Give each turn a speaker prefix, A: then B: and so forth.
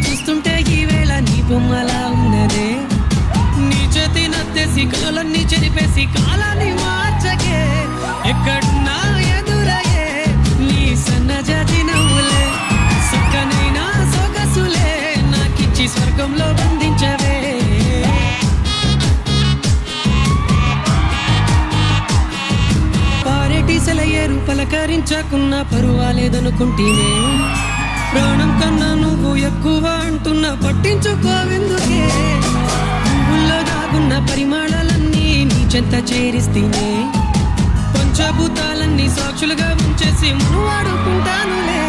A: చూస్తుంటే ఈవేళ నీ బొమ్మలా ఉన్నదే నీ చేతి నత్తేసి కలలన్నీ చెరిపేసి కాలాన్ని మార్చకే ఎక్కడున్నా ఎదురయ్యే నీ సన్నజాతి నవ్వులే సక్కనైనా సొగసులే నాకిచ్చి స్వర్గంలో బంధించవే పారేటీసలయ్యేరు పలకరించకున్నా పరువాలేదనుకుంటేనే ప్రాణం కన్నా నువ్వు ఎక్కువ అంటున్నా పట్టించుకోవెందుకే పువ్వుల్లో దాగున్న పరిమాణాలన్నీ నీ చెంత చేరిస్తేనే పంచభూతాలన్నీ సాక్షులుగా ఉంచేసి మనం వాడుకుంటానులే